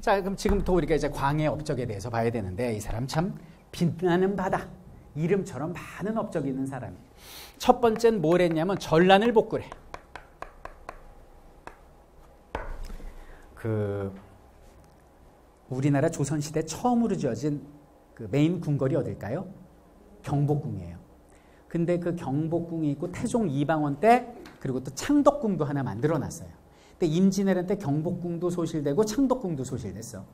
자, 그럼 지금부터 우리가 이제 광해 업적에 대해서 봐야 되는데 이 사람 참 빛나는 바다, 이름처럼 많은 업적이 있는 사람이에요. 첫 번째는 뭘 했냐면 전란을 복구해. 우리나라 조선시대 처음으로 지어진 그 메인 궁궐이 어딜까요? 경복궁이에요. 근데 그 경복궁이 있고 태종 이방원 때 그리고 또 창덕궁도 하나 만들어놨어요. 근데 임진왜란 때 경복궁도 소실되고 창덕궁도 소실됐어.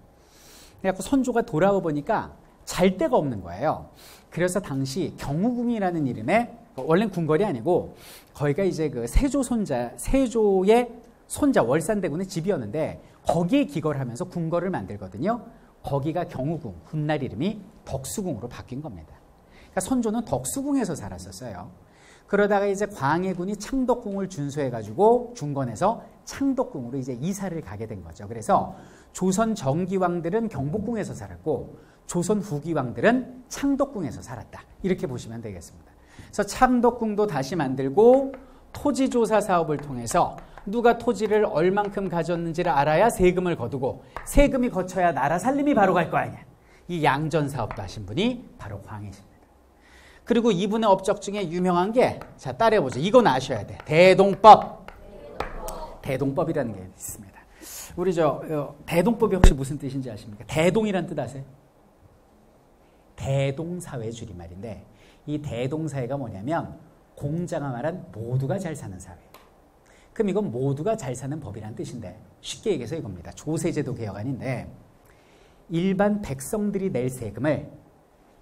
그래갖고 선조가 돌아와 보니까 잘 데가 없는 거예요. 그래서 당시 경우궁이라는 이름의 원래는 궁궐이 아니고 거기가 이제 그 세조의 손자 월산대군의 집이었는데 거기에 기거를 하면서 궁궐을 만들거든요. 거기가 경우궁, 훗날 이름이 덕수궁으로 바뀐 겁니다. 그러니까 선조는 덕수궁에서 살았었어요. 그러다가 이제 광해군이 창덕궁을 준수해가지고 중건해서 창덕궁으로 이제 이사를 가게 된 거죠. 그래서 조선 정기왕들은 경복궁에서 살았고 조선 후기왕들은 창덕궁에서 살았다. 이렇게 보시면 되겠습니다. 그래서 창덕궁도 다시 만들고 토지조사 사업을 통해서 누가 토지를 얼만큼 가졌는지를 알아야 세금을 거두고 세금이 거쳐야 나라 살림이 바로 갈 거 아니야. 이 양전 사업도 하신 분이 바로 광해십니다. 그리고 이분의 업적 중에 유명한 게, 자, 따라해보죠. 이건 아셔야 돼. 대동법. 대동법이라는 게 있습니다. 우리 대동법이 혹시 무슨 뜻인지 아십니까? 대동이란 뜻 아세요? 대동사회 줄임말인데 이 대동사회가 뭐냐면 공자가 말한 모두가 잘 사는 사회. 그럼 이건 모두가 잘 사는 법이라는 뜻인데 쉽게 얘기해서 이겁니다. 조세제도 개혁안인데 일반 백성들이 낼 세금을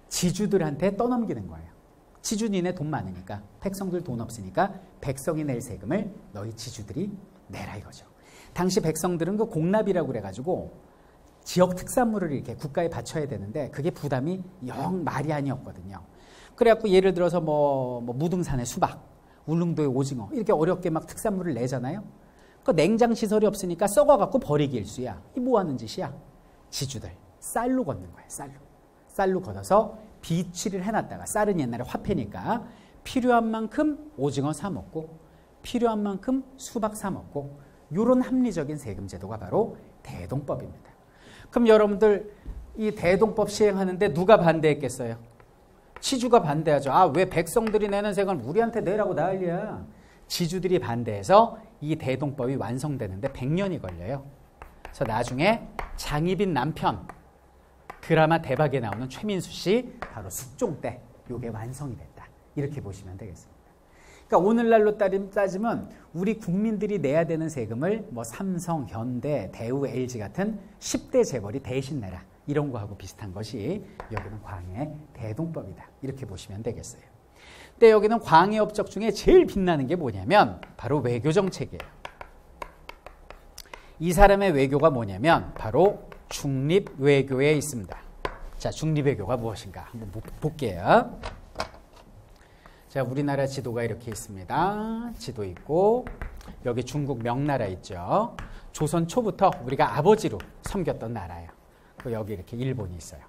지주들한테 떠넘기는 거예요. 지주 니네 돈 많으니까, 백성들 돈 없으니까 백성이 낼 세금을 너희 지주들이 내라 이거죠. 당시 백성들은 그 공납이라고 그래가지고 지역 특산물을 이렇게 국가에 바쳐야 되는데 그게 부담이 영 말이 아니었거든요. 그래갖고 예를 들어서 무등산의 수박, 울릉도의 오징어 이렇게 어렵게 막 특산물을 내잖아요. 그 냉장 시설이 없으니까 썩어갖고 버리기 일쑤야. 이 뭐 하는 짓이야? 지주들 쌀로 걷는 거예요. 쌀로 걷어서 비치를 해놨다가 쌀은 옛날에 화폐니까 필요한 만큼 오징어 사 먹고 필요한 만큼 수박 사 먹고 이런 합리적인 세금 제도가 바로 대동법입니다. 그럼 여러분들 이 대동법 시행하는데 누가 반대했겠어요? 지주가 반대하죠. 아, 왜 백성들이 내는 세금을 우리한테 내라고 난리야. 지주들이 반대해서 이 대동법이 완성되는데 100년이 걸려요. 그래서 나중에 장희빈 남편 드라마 대박에 나오는 최민수 씨 바로 숙종 때 이게 완성이 됐다. 이렇게 보시면 되겠습니다. 그러니까 오늘날로 따지면 우리 국민들이 내야 되는 세금을 삼성, 현대, 대우, LG 같은 10대 재벌이 대신 내라. 이런 거하고 비슷한 것이 여기는 광해 대동법이다. 이렇게 보시면 되겠어요. 근데 여기는 광해 업적 중에 제일 빛나는 게 뭐냐면 바로 외교 정책이에요. 이 사람의 외교가 뭐냐면 바로 중립 외교에 있습니다. 자, 중립 외교가 무엇인가 한번 볼게요. 자, 우리나라 지도가 이렇게 있습니다. 지도 있고 여기 중국 명나라 있죠. 조선 초부터 우리가 아버지로 섬겼던 나라예요. 여기 이렇게 일본이 있어요.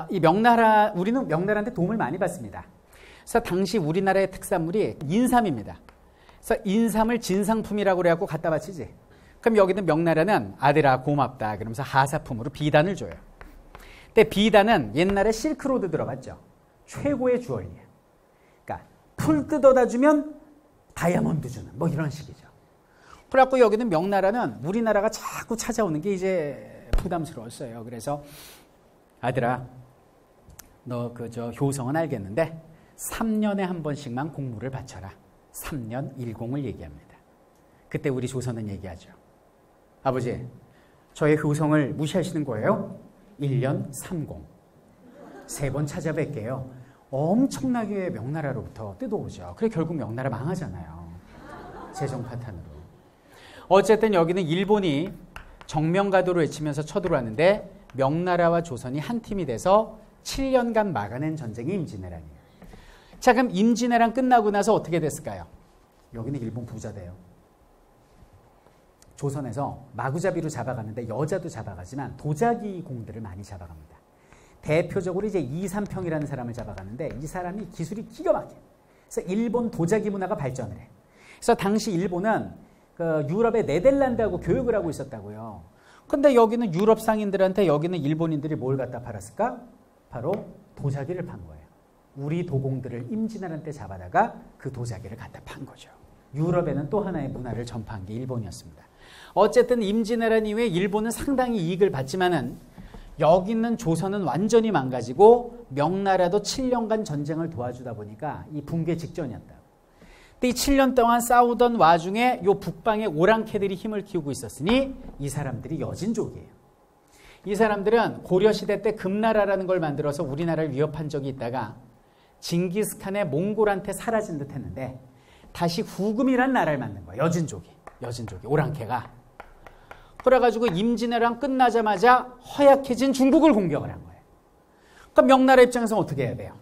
이 명나라, 우리는 명나라한테 도움을 많이 받습니다. 그래서 당시 우리나라의 특산물이 인삼입니다. 그래서 인삼을 진상품이라고 그래갖고 갖다 바치지. 그럼 여기는 명나라는 아들아 고맙다 그러면서 하사품으로 비단을 줘요. 근데 비단은 옛날에 실크로드 들어봤죠. 최고의 주얼리야. 그러니까 풀 뜯어다 주면 다이아몬드 주는 이런 식이죠. 그래갖고 여기는 명나라는 우리나라가 자꾸 찾아오는 게 이제 부담스러웠어요. 그래서 아들아 너 효성은 알겠는데 3년에 한 번씩만 공무를 바쳐라. 3년 10을 얘기합니다. 그때 우리 조선은 얘기하죠. 아버지 저의 효성을 무시하시는 거예요? 1년 30. 3번 찾아뵐게요. 엄청나게 명나라로부터 뜯어오죠. 그래 결국 명나라 망하잖아요. 재정 파탄으로. 어쨌든 여기는 일본이 정명가도를 외치면서 쳐들어왔는데 명나라와 조선이 한 팀이 돼서 7년간 막아낸 전쟁이 임진왜란이에요. 자, 그럼 임진왜란 끝나고 나서 어떻게 됐을까요? 여기는 일본 부자 돼요. 조선에서 마구잡이로 잡아가는데 여자도 잡아가지만 도자기 공들을 많이 잡아갑니다. 대표적으로 이제 이삼평이라는 사람을 잡아가는데 이 사람이 기술이 기가 막혀요. 그래서 일본 도자기 문화가 발전을 해. 그래서 당시 일본은 유럽의 네덜란드하고 교역을 하고 있었다고요. 근데 여기는 유럽 상인들한테 여기는 일본인들이 뭘 갖다 팔았을까? 바로 도자기를 판 거예요. 우리 도공들을 임진왜란 때 잡아다가 그 도자기를 갖다 판 거죠. 유럽에는 또 하나의 문화를 전파한 게 일본이었습니다. 어쨌든 임진왜란 이후에 일본은 상당히 이익을 받지만은 여기 있는 조선은 완전히 망가지고 명나라도 7년간 전쟁을 도와주다 보니까 이 붕괴 직전이었다. 근데 이 7년 동안 싸우던 와중에 요 북방의 오랑캐들이 힘을 키우고 있었으니 이 사람들이 여진족이에요. 이 사람들은 고려시대 때 금나라라는 걸 만들어서 우리나라를 위협한 적이 있다가 징기스칸의 몽골한테 사라진 듯 했는데 다시 후금이란 나라를 만든 거예요. 여진족이 오랑캐가. 그래가지고 임진왜란 끝나자마자 허약해진 중국을 공격을 한 거예요. 그럼 명나라 입장에서 어떻게 해야 돼요?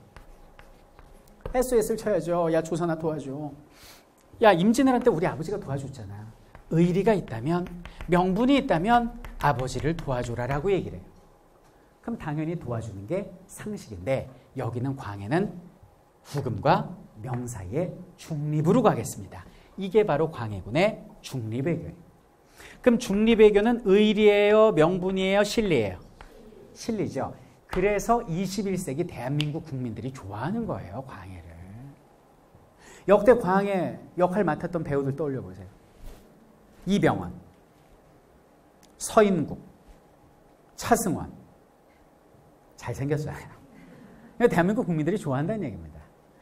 SOS를 쳐야죠. 야, 조선아 도와줘. 야, 임진왜란 때 우리 아버지가 도와줬잖아. 의리가 있다면, 명분이 있다면 아버지를 도와줘라라고 얘기를 해요. 그럼 당연히 도와주는 게 상식인데 여기는 광해는 후금과 명 사이의 중립으로 가겠습니다. 이게 바로 광해군의 중립외교예요. 그럼 중립외교는 의리예요? 명분이에요? 실리예요? 실리죠. 그래서 21세기 대한민국 국민들이 좋아하는 거예요. 광해를. 역대 광해 역할 맡았던 배우들 떠올려 보세요. 이병헌, 서인국, 차승원. 잘생겼어요. 대한민국 국민들이 좋아한다는 얘기입니다.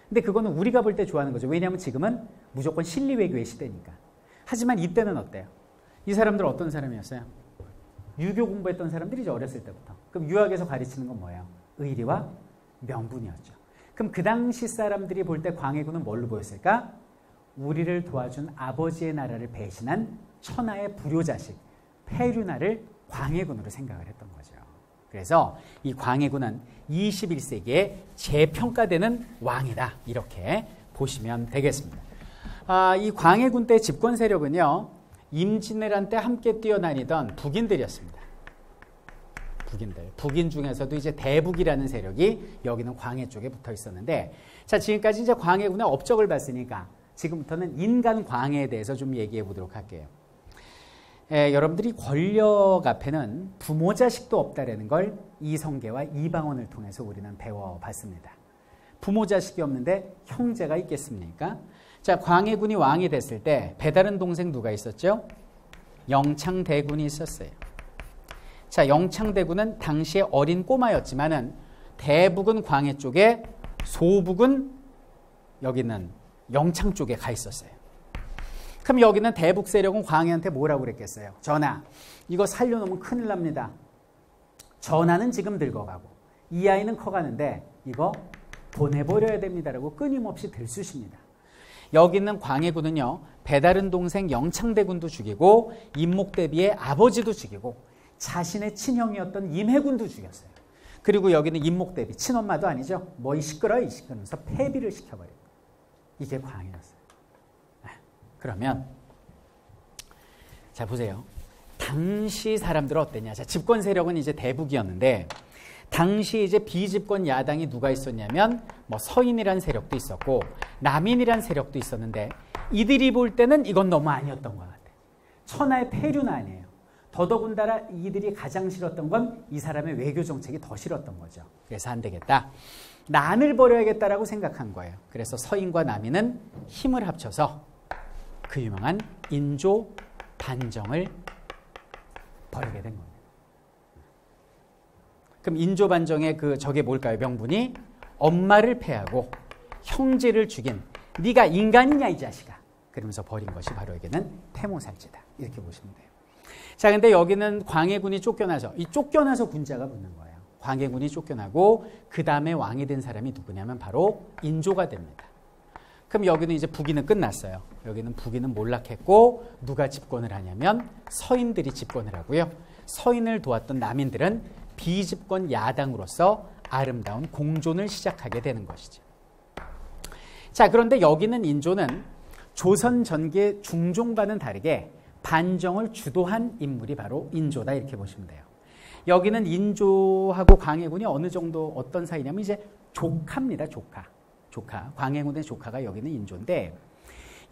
근데 그거는 우리가 볼 때 좋아하는 거죠. 왜냐하면 지금은 무조건 실리외교의 시대니까. 하지만 이때는 어때요? 이 사람들 어떤 사람이었어요? 유교 공부했던 사람들이죠. 어렸을 때부터. 그럼 유학에서 가르치는 건 뭐예요? 의리와 명분이었죠. 그럼 그 당시 사람들이 볼 때 광해군은 뭘로 보였을까? 우리를 도와준 아버지의 나라를 배신한 천하의 불효자식 폐륜나를 광해군으로 생각을 했던 거죠. 그래서 이 광해군은 21세기에 재평가되는 왕이다. 이렇게 보시면 되겠습니다. 이 광해군 때 집권 세력은요. 임진왜란 때 함께 뛰어다니던 북인들이었습니다. 북인 중에서도 이제 대북이라는 세력이 여기는 광해 쪽에 붙어 있었는데, 자, 지금까지 이제 광해군의 업적을 봤으니까 지금부터는 인간 광해에 대해서 좀 얘기해 보도록 할게요. 여러분들이 권력 앞에는 부모 자식도 없다라는 걸 이성계와 이방원을 통해서 우리는 배워봤습니다. 부모 자식이 없는데 형제가 있겠습니까? 자, 광해군이 왕이 됐을 때 배다른 동생 누가 있었죠? 영창대군이 있었어요. 자, 영창대군은 당시에 어린 꼬마였지만은 대북은 광해 쪽에, 소북은 여기는 영창 쪽에 가 있었어요. 그럼 여기는 대북 세력은 광해한테 뭐라고 그랬겠어요? 전하, 이거 살려놓으면 큰일 납니다. 전하는 지금 늙어가고 이 아이는 커가는데 이거 보내버려야 됩니다라고 끊임없이 들쑤십니다. 여기 있는 광해군은요, 배다른 동생 영창대군도 죽이고 임목대비의 아버지도 죽이고 자신의 친형이었던 임해군도 죽였어요. 그리고 여기는 임목대비, 친엄마도 아니죠. 뭐 이 시끄러워, 이 시끄러면서 폐비를 시켜버려요. 이게 광해였어요. 그러면 자, 보세요. 당시 사람들은 어땠냐? 자, 집권 세력은 이제 대북이었는데 당시 이제 비집권 야당이 누가 있었냐면 뭐 서인이란 세력도 있었고 남인이란 세력도 있었는데 이들이 볼 때는 이건 너무 아니었던 것 같아요. 천하의 폐륜 아니에요. 더더군다나 이들이 가장 싫었던 건 이 사람의 외교 정책이 더 싫었던 거죠. 그래서 안 되겠다. 난을 벌여야겠다라고 생각한 거예요. 그래서 서인과 남인은 힘을 합쳐서 그 유명한 인조 반정을 벌이게 된 겁니다. 그럼 인조 반정의 그 저게 뭘까요? 명분이 엄마를 패하고 형제를 죽인 네가 인간이냐 이 자식아. 그러면서 벌인 것이 바로 여기는 태모살제다. 이렇게 보시면 돼요. 자, 근데 여기는 광해군이 쫓겨나서 이 쫓겨나서 군자가 붙는 거예요. 광해군이 쫓겨나고 그 다음에 왕이 된 사람이 누구냐면 바로 인조가 됩니다. 그럼 여기는 이제 북인은 끝났어요. 여기는 북인은 몰락했고 누가 집권을 하냐면 서인들이 집권을 하고요. 서인을 도왔던 남인들은 비집권 야당으로서 아름다운 공존을 시작하게 되는 것이죠. 자, 그런데 여기는 인조는 조선 전기의 중종과는 다르게 반정을 주도한 인물이 바로 인조다 이렇게 보시면 돼요. 여기는 인조하고 광해군이 어느 정도 어떤 사이냐면 이제 조카입니다. 조카. 광해군의 조카가 여기는 인조인데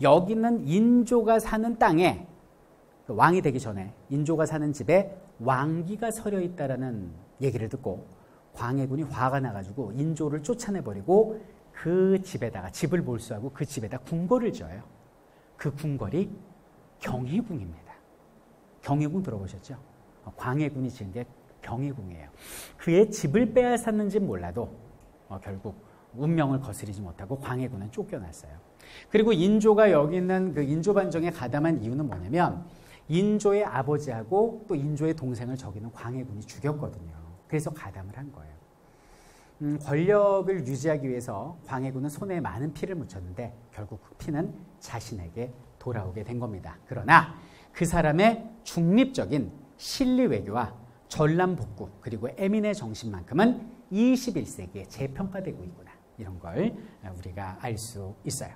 여기는 인조가 사는 땅에 왕이 되기 전에 인조가 사는 집에 왕기가 서려 있다라는 얘기를 듣고 광해군이 화가 나가지고 인조를 쫓아내버리고 그 집에다가 집을 몰수하고 그 집에다 궁궐을 지어요. 그 궁궐이 경희궁입니다. 경희궁 들어보셨죠? 광해군이 지은 게 경희궁이에요. 그의 집을 빼앗았는지는 몰라도 결국 운명을 거스르지 못하고 광해군은 쫓겨났어요. 그리고 인조가 여기 있는 그 인조반정에 가담한 이유는 뭐냐면 인조의 아버지하고 또 인조의 동생을 저기는 광해군이 죽였거든요. 그래서 가담을 한 거예요. 권력을 유지하기 위해서 광해군은 손에 많은 피를 묻혔는데 결국 그 피는 자신에게 돌아오게 된 겁니다. 그러나 그 사람의 중립적인 실리 외교와 전람복구 그리고 애민의 정신만큼은 21세기에 재평가되고 있구나. 이런 걸 우리가 알 수 있어요.